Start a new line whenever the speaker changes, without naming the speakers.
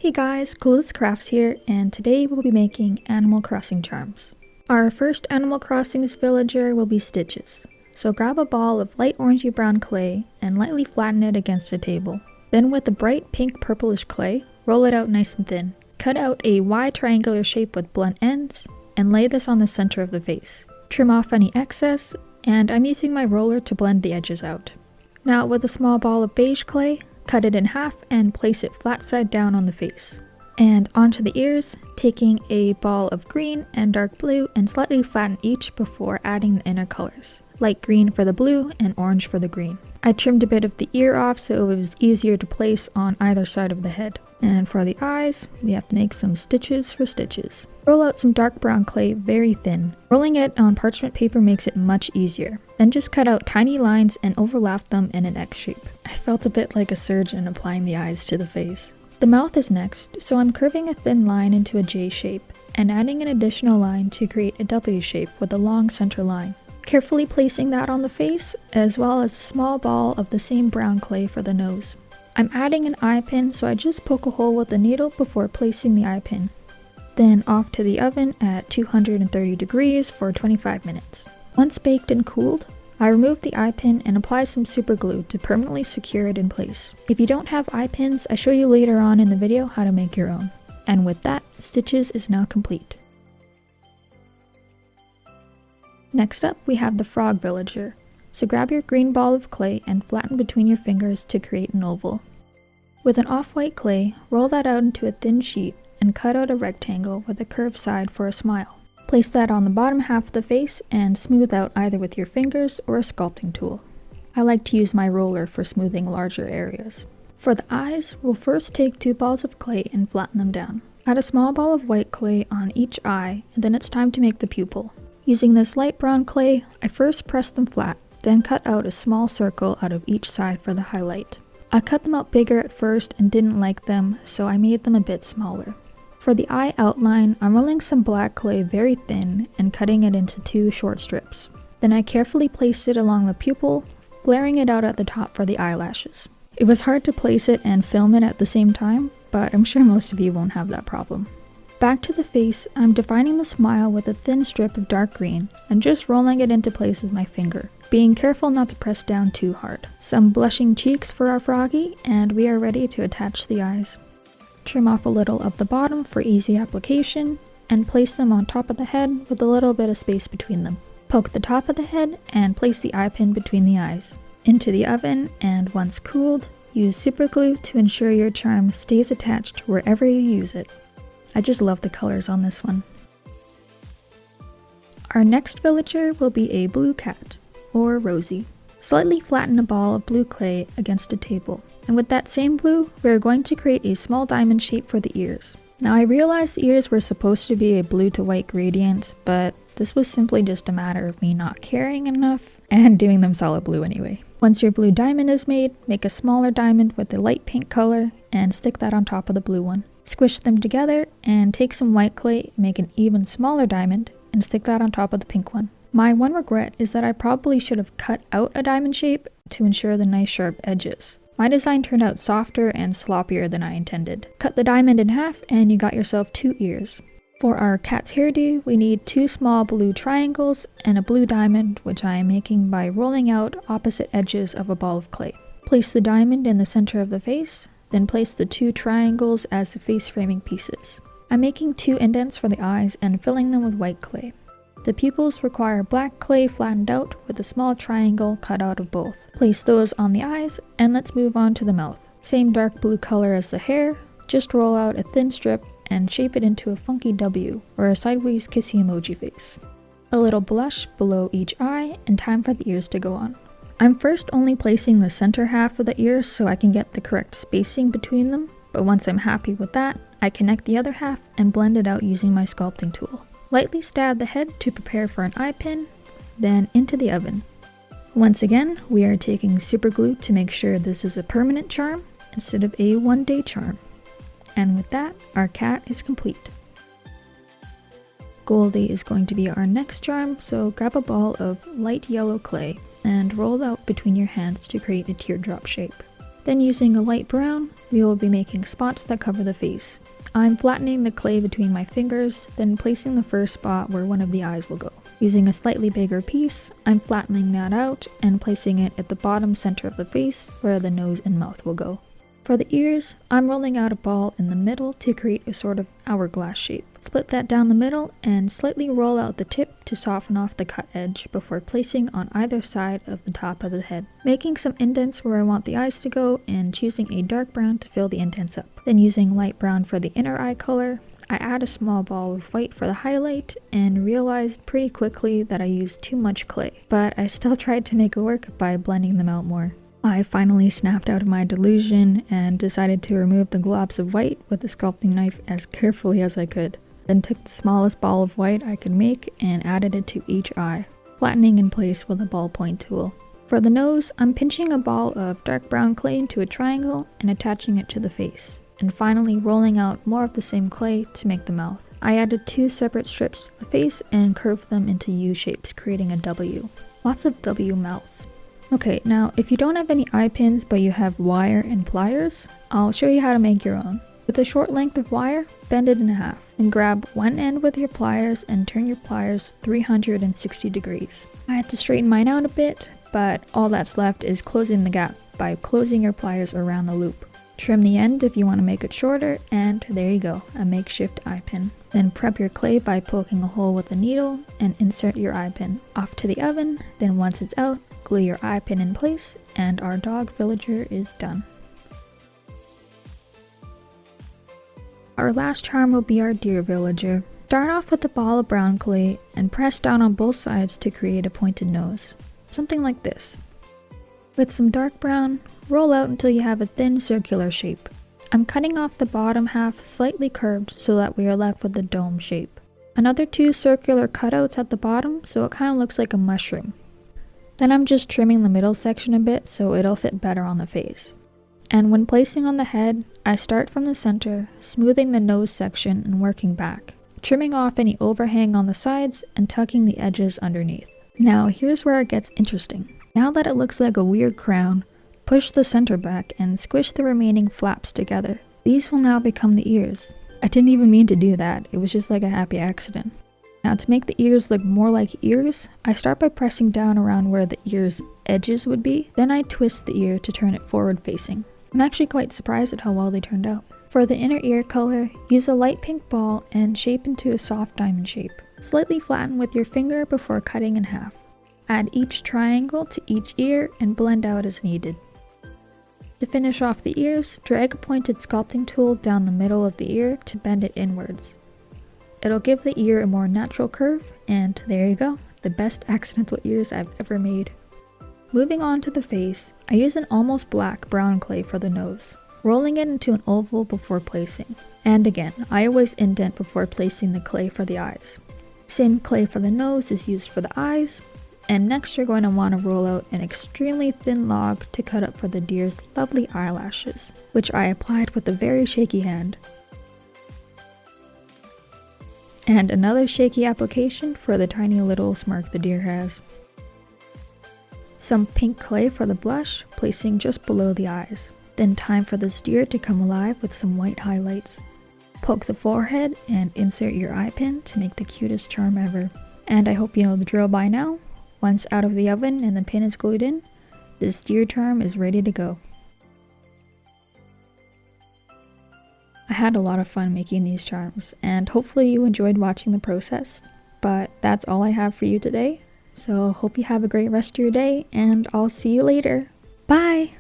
Hey guys, Clueless Crafts here, and today we'll be making Animal Crossing charms. Our first Animal Crossing's villager will be Stitches. So grab a ball of light orangey brown clay and lightly flatten it against a table. Then with a bright pink purplish clay, roll it out nice and thin. Cut out a wide triangular shape with blunt ends and lay this on the center of the face. Trim off any excess, and I'm using my roller to blend the edges out. Now with a small ball of beige clay, cut it in half and place it flat side down on the face. And onto the ears, taking a ball of green and dark blue and slightly flatten each before adding the inner colors. Light green for the blue and orange for the green. I trimmed a bit of the ear off so it was easier to place on either side of the head. And for the eyes, we have to make some stitches for stitches. Roll out some dark brown clay very thin. Rolling it on parchment paper makes it much easier. Then just cut out tiny lines and overlap them in an X shape. I felt a bit like a surgeon applying the eyes to the face. The mouth is next, so I'm curving a thin line into a J shape and adding an additional line to create a W shape with a long center line. Carefully placing that on the face, as well as a small ball of the same brown clay for the nose. I'm adding an eye pin, so I just poke a hole with the needle before placing the eye pin. Then off to the oven at 230 degrees for 25 minutes. Once baked and cooled, I remove the eye pin and apply some super glue to permanently secure it in place. If you don't have eye pins, I show you later on in the video how to make your own. And with that, Stitches is now complete. Next up, we have the frog villager. So grab your green ball of clay and flatten between your fingers to create an oval. With an off-white clay, roll that out into a thin sheet and cut out a rectangle with a curved side for a smile. Place that on the bottom half of the face and smooth out either with your fingers or a sculpting tool. I like to use my roller for smoothing larger areas. For the eyes, we'll first take 2 balls of clay and flatten them down. Add a small ball of white clay on each eye, and then it's time to make the pupil. Using this light brown clay, I first press them flat, then cut out a small circle out of each side for the highlight. I cut them out bigger at first and didn't like them, so I made them a bit smaller. For the eye outline, I'm rolling some black clay very thin and cutting it into 2 short strips. Then I carefully placed it along the pupil, flaring it out at the top for the eyelashes. It was hard to place it and film it at the same time, but I'm sure most of you won't have that problem. Back to the face, I'm defining the smile with a thin strip of dark green and just rolling it into place with my finger, being careful not to press down too hard. Some blushing cheeks for our froggy, and we are ready to attach the eyes. Trim off a little of the bottom for easy application, and place them on top of the head with a little bit of space between them. Poke the top of the head and place the eye pin between the eyes. Into the oven, and once cooled, use super glue to ensure your charm stays attached wherever you use it. I just love the colors on this one. Our next villager will be a blue cat, or Rosie. Slightly flatten a ball of blue clay against a table, and with that same blue, we are going to create a small diamond shape for the ears. Now I realized the ears were supposed to be a blue to white gradient, but this was simply just a matter of me not caring enough and doing them solid blue anyway. Once your blue diamond is made, make a smaller diamond with a light pink color and stick that on top of the blue one. Squish them together and take some white clay, make an even smaller diamond, and stick that on top of the pink one. My one regret is that I probably should have cut out a diamond shape to ensure the nice sharp edges. My design turned out softer and sloppier than I intended. Cut the diamond in half and you got yourself 2 ears. For our cat's hairdo, we need 2 small blue triangles and a blue diamond, which I am making by rolling out opposite edges of a ball of clay. Place the diamond in the center of the face, then place the 2 triangles as the face framing pieces. I'm making 2 indents for the eyes and filling them with white clay. The pupils require black clay flattened out with a small triangle cut out of both. Place those on the eyes and let's move on to the mouth. Same dark blue color as the hair, just roll out a thin strip and shape it into a funky W or a sideways kissy emoji face. A little blush below each eye and time for the ears to go on. I'm first only placing the center half of the ears so I can get the correct spacing between them, but once I'm happy with that, I connect the other half and blend it out using my sculpting tool. Lightly stab the head to prepare for an eye pin, then into the oven. Once again, we are taking super glue to make sure this is a permanent charm instead of a one-day charm. And with that, our cat is complete. Goldie is going to be our next charm, so grab a ball of light yellow clay and roll it out between your hands to create a teardrop shape. Then using a light brown, we will be making spots that cover the face. I'm flattening the clay between my fingers, then placing the first spot where one of the eyes will go. Using a slightly bigger piece, I'm flattening that out and placing it at the bottom center of the face where the nose and mouth will go. For the ears, I'm rolling out a ball in the middle to create a sort of hourglass shape. Split that down the middle and slightly roll out the tip to soften off the cut edge before placing on either side of the top of the head. Making some indents where I want the eyes to go and choosing a dark brown to fill the indents up. Then using light brown for the inner eye color, I add a small ball of white for the highlight and realized pretty quickly that I used too much clay, but I still tried to make it work by blending them out more. I finally snapped out of my delusion and decided to remove the globs of white with the sculpting knife as carefully as I could. Then took the smallest ball of white I could make and added it to each eye, flattening in place with a ballpoint tool. For the nose, I'm pinching a ball of dark brown clay into a triangle and attaching it to the face, and finally rolling out more of the same clay to make the mouth. I added 2 separate strips to the face and curved them into U shapes, creating a W. Lots of W mouths. Okay, now if you don't have any eye pins but you have wire and pliers, I'll show you how to make your own. With a short length of wire, bend it in half, and grab one end with your pliers and turn your pliers 360 degrees. I had to straighten mine out a bit, but all that's left is closing the gap by closing your pliers around the loop. Trim the end if you want to make it shorter, and there you go, a makeshift eye pin. Then prep your clay by poking a hole with a needle and insert your eye pin. Off to the oven, then once it's out, glue your eye pin in place, and our dog villager is done. Our last charm will be our deer villager. Start off with a ball of brown clay and press down on both sides to create a pointed nose. Something like this. With some dark brown, roll out until you have a thin circular shape. I'm cutting off the bottom half slightly curved so that we are left with a dome shape. Another 2 circular cutouts at the bottom so it kind of looks like a mushroom. Then I'm just trimming the middle section a bit so it'll fit better on the face. And when placing on the head, I start from the center, smoothing the nose section and working back, trimming off any overhang on the sides and tucking the edges underneath. Now here's where it gets interesting. Now that it looks like a weird crown, push the center back and squish the remaining flaps together. These will now become the ears. I didn't even mean to do that, it was just like a happy accident. Now to make the ears look more like ears, I start by pressing down around where the ear's edges would be, then I twist the ear to turn it forward facing. I'm actually quite surprised at how well they turned out. For the inner ear color, use a light pink ball and shape into a soft diamond shape. Slightly flatten with your finger before cutting in half. Add each triangle to each ear and blend out as needed. To finish off the ears, drag a pointed sculpting tool down the middle of the ear to bend it inwards. It'll give the ear a more natural curve, and there you go, the best accidental ears I've ever made. Moving on to the face, I use an almost black brown clay for the nose, rolling it into an oval before placing. And again, I always indent before placing the clay for the eyes. Same clay for the nose is used for the eyes, and next you're going to want to roll out an extremely thin log to cut up for the deer's lovely eyelashes, which I applied with a very shaky hand. And another shaky application for the tiny little smirk the deer has. Some pink clay for the blush, placing just below the eyes. Then time for this deer to come alive with some white highlights. Poke the forehead and insert your eye pin to make the cutest charm ever. And I hope you know the drill by now. Once out of the oven and the pin is glued in, this deer charm is ready to go. I had a lot of fun making these charms, and hopefully you enjoyed watching the process. But that's all I have for you today, so hope you have a great rest of your day, and I'll see you later. Bye!